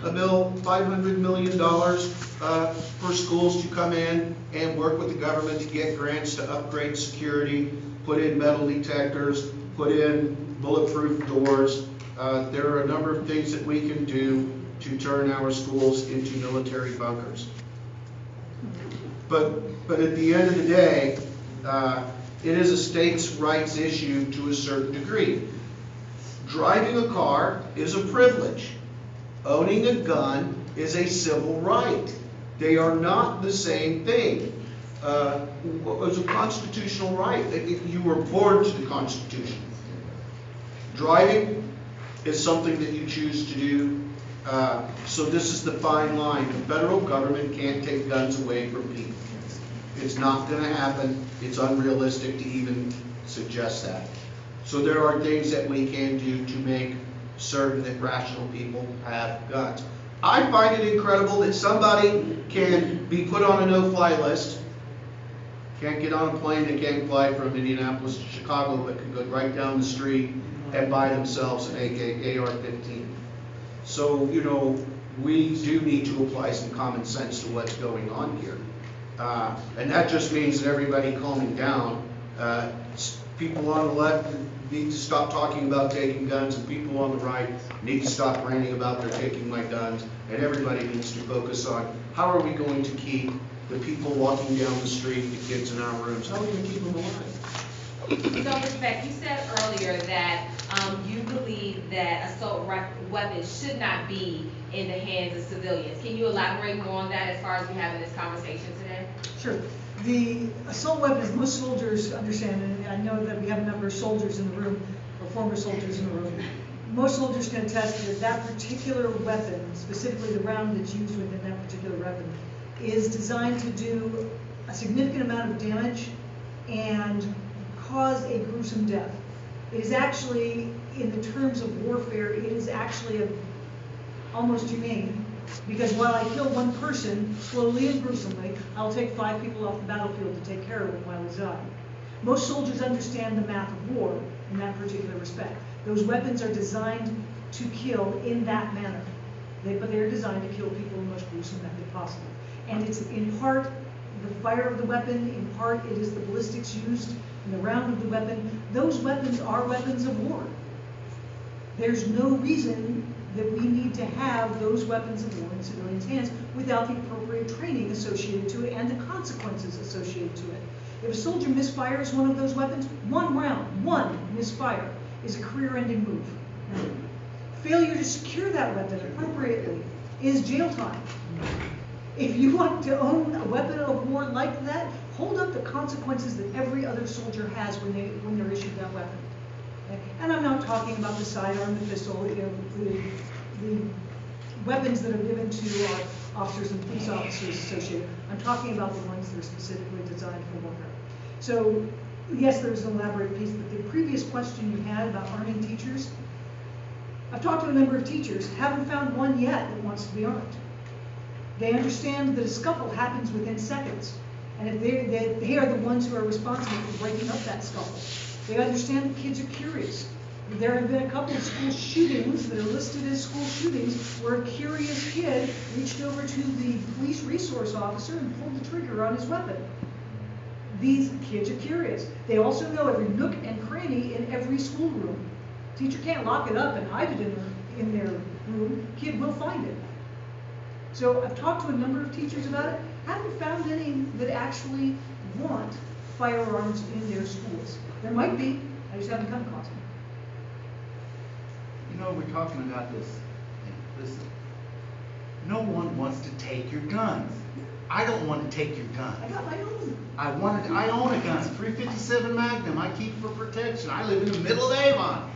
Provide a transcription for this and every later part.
a bill, $500 million for schools to come in and work with the government to get grants to upgrade security, put in metal detectors, put in bulletproof doors. There are a number of things that we can do to turn our schools into military bunkers. But at the end of the day, it is a states' rights issue to a certain degree. Driving a car is a privilege. Owning a gun is a civil right. They are not the same thing. It's a constitutional right. You were born to the Constitution. Driving is something that you choose to do. So this is the fine line. The federal government can't take guns away from people. It's not going to happen. It's unrealistic to even suggest that. So there are things that we can do to make certain that rational people have guns. I find it incredible that somebody can be put on a no-fly list, can't get on a plane, they can't fly from Indianapolis to Chicago, but can go right down the street and buy themselves an AR-15. So, you know, we do need to apply some common sense to what's going on here. And that just means that everybody calming down. People on the left need to stop talking about taking guns, and people on the right need to stop ranting about they're taking my guns, and everybody needs to focus on how are we going to keep the people walking down the street, the kids in our rooms, how are we going to keep them alive? So, Mr. Beck, you said earlier that you believe that assault weapons should not be in the hands of civilians. Can you elaborate more on that as far as we're having this conversation today? Sure. The assault weapons, most soldiers understand, and I know that we have a number of soldiers in the room, or former soldiers in the room. Most soldiers can attest that that particular weapon, specifically the round that's used within that particular weapon, is designed to do a significant amount of damage and cause a gruesome death. It is actually, in the terms of warfare, it is actually almost humane. Because while I kill one person slowly and gruesomely, I'll take 5 people off the battlefield to take care of them while he's dying. Most soldiers understand the math of war in that particular respect. Those weapons are designed to kill in that manner. But they're designed to kill people in the most gruesome method possible. And it's in part the fire of the weapon, in part it is the ballistics used in the round of the weapon. Those weapons are weapons of war. There's no reason that we need to have those weapons of war in civilians' hands without the appropriate training associated to it and the consequences associated to it. If a soldier misfires one of those weapons, one round, one misfire, is a career-ending move. Failure to secure that weapon appropriately is jail time. If you want to own a weapon of war like that, hold up the consequences that every other soldier has when they're issued that weapon. And I'm not talking about the sidearm, the pistol, you know, the weapons that are given to our officers and police officers associated. I'm talking about the ones that are specifically designed for warfare. So, yes, there's an elaborate piece, but the previous question you had about arming teachers, I've talked to a number of teachers, haven't found one yet that wants to be armed. They understand that a scuffle happens within seconds, and if they are the ones who are responsible for breaking up that scuffle. They understand that kids are curious. There have been a couple of school shootings that are listed as school shootings where a curious kid reached over to the police resource officer and pulled the trigger on his weapon. These kids are curious. They also know every nook and cranny in every schoolroom. Teacher can't lock it up and hide it in their room. Kid will find it. So I've talked to a number of teachers about it. Haven't found any that actually want firearms in their schools. There might be, I just haven't come across them. You know, we're talking about this. Listen, no one wants to take your guns. I don't want to take your guns. I got my own. I own a gun, 357 Magnum. I keep it for protection. I live in the middle of Avon,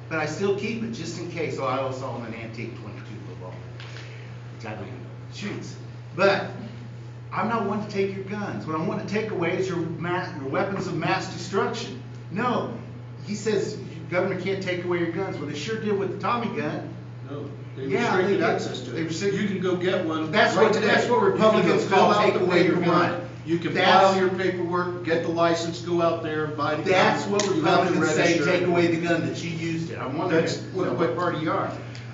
but I still keep it just in case. So I also own an antique 22 revolver, which I believe shoots. But I'm not one to take your guns. What I want to take away is your weapons of mass destruction. No, he says government can't take away your guns. Well, they sure did with the Tommy gun. No, they restricted access to it. You can go get one. That's what Republicans call take away your gun. You can file your paperwork, get the license, go out there and buy the gun. That's what Republicans say, take away the gun that you used it. I wonder what party you are.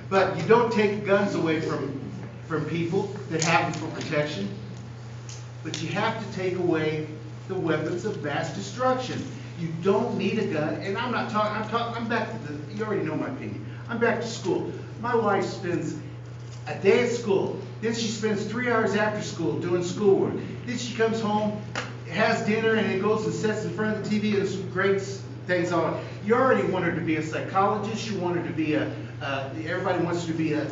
But you don't take guns away from people that have them for protection. But you have to take away the weapons of mass destruction. You don't need a gun, and I'm not talking, I'm back to you already know my opinion. I'm back to school. My wife spends a day at school, then she spends 3 hours after school doing schoolwork. Then she comes home, has dinner, and then goes and sits in front of the TV and some great things on. You already want her to be a psychologist, you want her to be everybody wants her to be a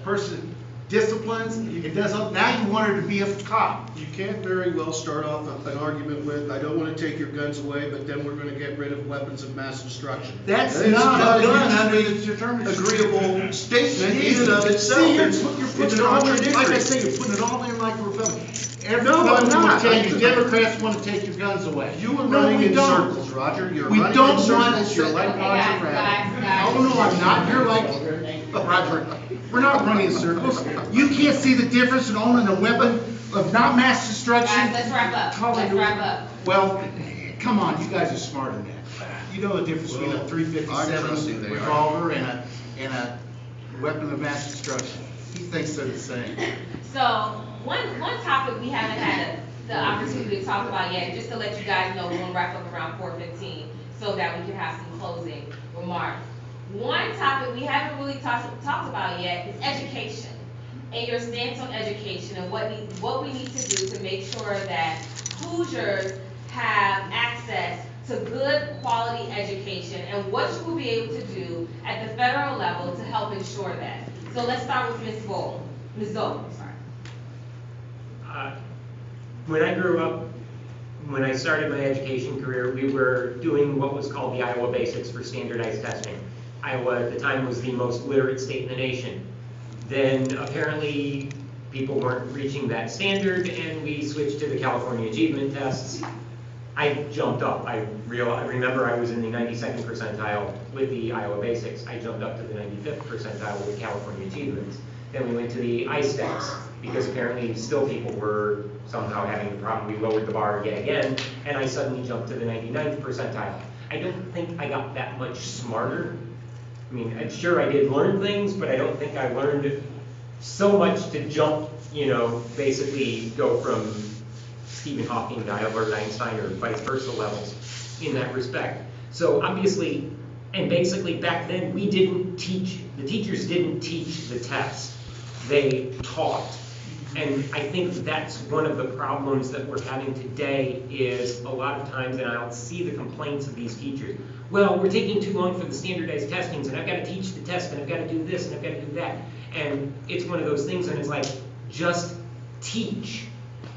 person disciplines, it does, now you want her to be a cop. You can't very well start off an argument with, I don't want to take your guns away, but then we're going to get rid of weapons of mass destruction. That's It's not a gun under mutually the determined agreeable statement in and of itself. See, you're It's putting it all in, like I contradictory. say, you're putting it all in like a Republican. No, I'm not. You Democrats want to take your guns away. You are No, running we in don't. circles, Roger. You're We running don't in want circles. to You're say- like Okay, Roger Rabbit. guys. Oh, no, I'm not. You're like, Roger, we're not running in circles. You can't see the difference in owning a weapon of not mass destruction. Guys, let's wrap up. Calling Let's it- wrap up. Well, come on, you guys are smarter than that. You know the difference between a Well, I'm trusting .357 they are. revolver and a weapon of mass destruction. He thinks they're the same. So, one topic we haven't had the opportunity to talk about yet, just to let you guys know, we're gonna wrap up around 4:15, so that we can have some closing remarks. One topic we haven't really talked about yet is education, and your stance on education, and what we need to do to make sure that Hoosiers have access to good quality education, and what you will be able to do at the federal level to help ensure that. So let's start with Ms. Zoll. Ms. Zoll, sorry. When I grew up, when I started my education career, we were doing what was called the Iowa Basics for standardized testing. Iowa at the time was the most literate state in the nation. Then apparently people weren't reaching that standard, and we switched to the California Achievement Tests. I jumped up. I remember I was in the 92nd percentile with the Iowa Basics. I jumped up to the 95th percentile with California Achievements. Then we went to the ISTEX, because apparently still people were somehow having the problem. We lowered the bar yet again, and I suddenly jumped to the 99th percentile. I don't think I got that much smarter. I mean, I'm sure I did learn things, but I don't think I learned so much to jump, basically go from Stephen Hawking to Albert Einstein or vice versa levels in that respect. So obviously, and basically back then, we didn't teach, the teachers didn't teach the test, they taught. And I think that's one of the problems that we're having today is a lot of times, and I'll see the complaints of these teachers, well, we're taking too long for the standardized testings, and I've got to teach the test, and I've got to do this, and I've got to do that. And it's one of those things, and it's like, just teach.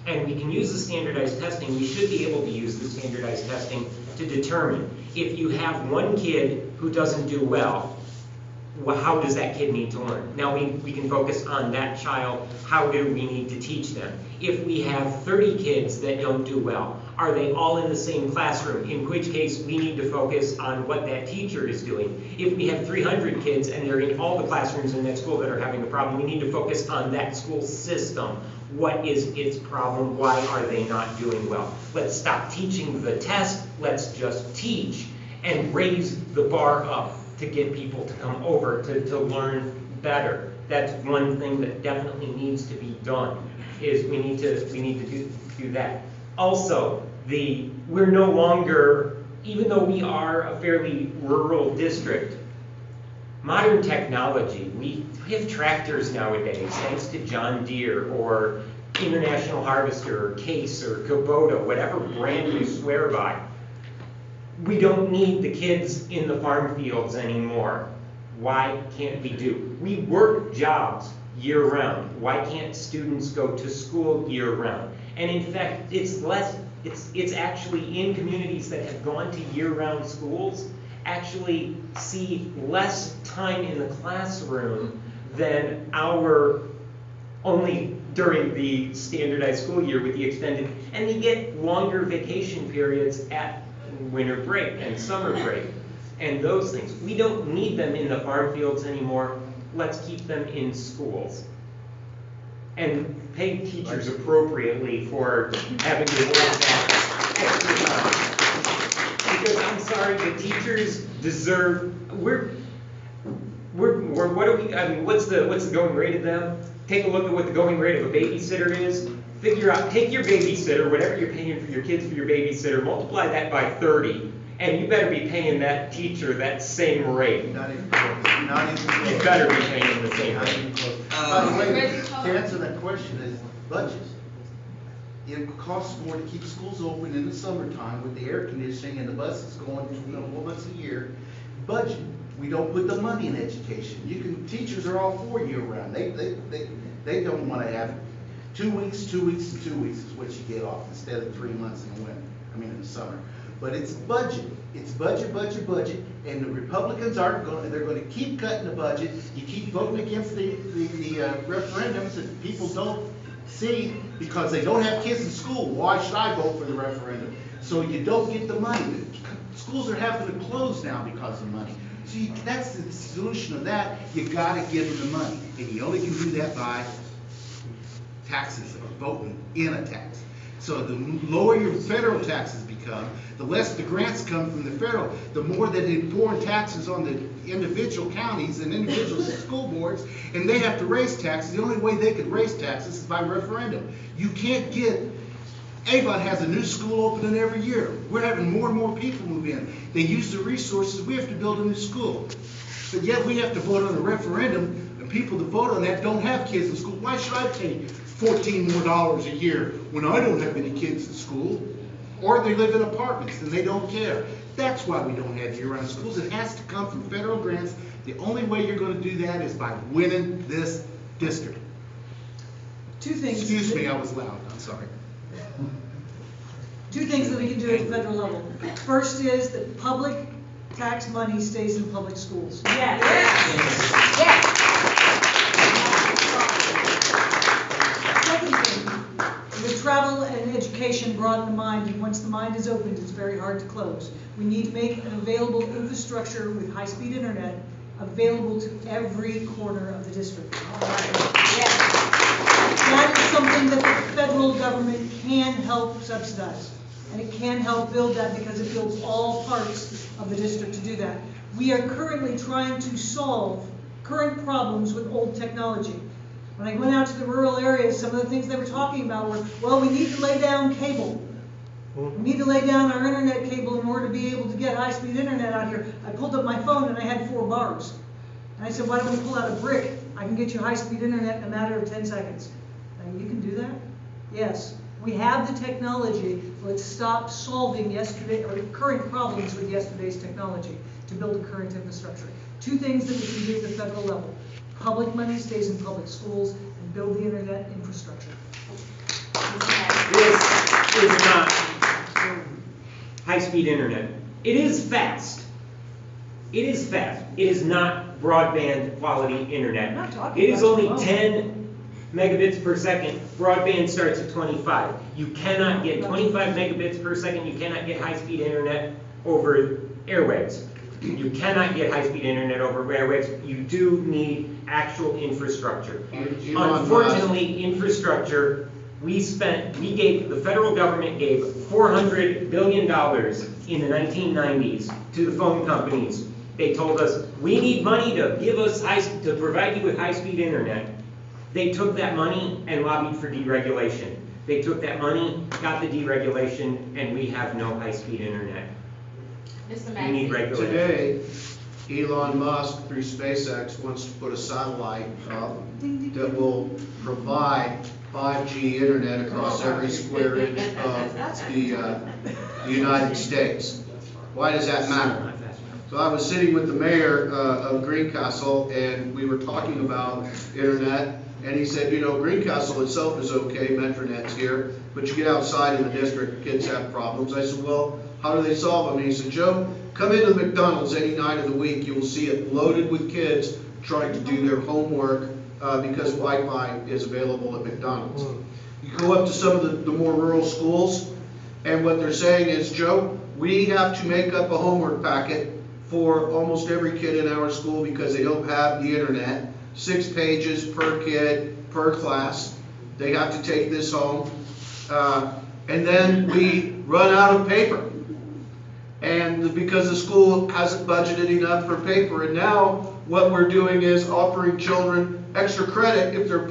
And we can use the standardized testing, we should be able to use the standardized testing to determine if you have one kid who doesn't do well, how does that kid need to learn? Now we can focus on that child, how do we need to teach them? If we have 30 kids that don't do well, are they all in the same classroom? In which case we need to focus on what that teacher is doing. If we have 300 kids and they're in all the classrooms in that school that are having a problem, we need to focus on that school system. What is its problem? Why are they not doing well? Let's stop teaching the test, let's just teach and raise the bar up to get people to come over to learn better. That's one thing that definitely needs to be done, is we need to do that. Also, we're no longer, even though we are a fairly rural district, modern technology, we have tractors nowadays, thanks to John Deere or International Harvester or Case or Kubota, whatever brand you swear by. We don't need the kids in the farm fields anymore. Why can't we do? We work jobs year-round. Why can't students go to school year-round? And in fact, it's actually in communities that have gone to year-round schools, actually see less time in the classroom than our only during the standardized school year with the extended, and they get longer vacation periods at winter break and summer break and those things. We don't need them in the farm fields anymore. Let's keep them in schools. And pay teachers appropriately for having to work that extra time. Because I'm sorry, the teachers deserve, what are we, I mean, what's the going rate of them? Take a look at what the going rate of a babysitter is. Figure out, take your babysitter, whatever you're paying for your kids for your babysitter, multiply that by 30, and you better be paying that teacher that same rate. Not even close, not even close. You better be paying the same Not rate. even close. By the way, to answer that question is budget. It costs more to keep schools open in the summertime with the air conditioning and the buses going 12 months a year. Budget. We don't put the money in education. Teachers are all for year round. They don't want to have 2 weeks, 2 weeks, and 2 weeks is what you get off instead of 3 months in the winter, in the summer. But it's budget. It's budget, budget, budget, and the Republicans aren't going, they're going to keep cutting the budget. You keep voting against the referendums that people don't see because they don't have kids in school. Why should I vote for the referendum? So you don't get the money. Schools are having to close now because of money. So that's the solution of that. You got to give them the money, and you only can do that by taxes or voting in a tax. So the lower your federal taxes become, the less the grants come from the federal, the more that they pour in taxes on the individual counties and individual school boards, and they have to raise taxes. The only way they could raise taxes is by referendum. You can't get, Avon has a new school opening every year. We're having more and more people move in. They use the resources, we have to build a new school. But yet we have to vote on a referendum, and people that vote on that don't have kids in school. Why should I pay $14 more a year when I don't have any kids in school? Or they live in apartments and they don't care. That's why we don't have year-round schools. It has to come from federal grants. The only way you're going to do that is by winning this district. Two things. Excuse me, I was loud. I'm sorry. Two things that we can do at the federal level. First is that public tax money stays in public schools. Yes. Yes. Second thing, with travel and education broaden the mind, and once the mind is opened, it's very hard to close. We need to make an available infrastructure with high-speed internet available to every corner of the district. Yes. That is something that the federal government can help subsidize. And it can help build that because it builds all parts of the district to do that. We are currently trying to solve current problems with old technology. When I went out to the rural areas, some of the things they were talking about were, well, we need to lay down cable. We need to lay down our internet cable in order to be able to get high-speed internet out here. I pulled up my phone and I had 4 bars. And I said, why don't we pull out a brick? I can get you high-speed internet in a matter of 10 seconds. And you can do that? Yes. We have the technology. Let's stop solving yesterday or current problems with yesterday's technology to build a current infrastructure. Two things that we can do at the federal level. Public money stays in public schools and build the internet infrastructure. This is not high-speed internet. It is fast. It is fast. It is not broadband quality internet. I'm not talking It is about only your phone. 10 megabits per second. Broadband starts at 25. You cannot get 25 megabits per second. You cannot get high-speed internet over airwaves. You cannot get high-speed internet over airwaves. You do need actual infrastructure. Unfortunately, infrastructure, the federal government gave $400 billion in the 1990s to the phone companies. They told us, we need money to to provide you with high-speed internet. They took that money and lobbied for deregulation. They took that money, got the deregulation, and we have no high-speed internet. Mr. We need Maxey. regulation. Today, Elon Musk, through SpaceX, wants to put a satellite up that will provide 5G internet across every square inch of the United States. Why does that matter? So I was sitting with the mayor of Greencastle, and we were talking about internet, and he said, you know, Greencastle itself is okay, Metronet's here, but you get outside in the district, kids have problems. I said, well, how do they solve them? And he said, Joe, come into the McDonald's any night of the week, you will see it loaded with kids trying to do their homework because Wi-Fi is available at McDonald's. You go up to some of the more rural schools, and what they're saying is, Joe, we have to make up a homework packet for almost every kid in our school because they don't have the internet. 6 pages per kid, per class. They have to take this home. And then we run out of paper. And because the school hasn't budgeted enough for paper, and now what we're doing is offering children extra credit if they're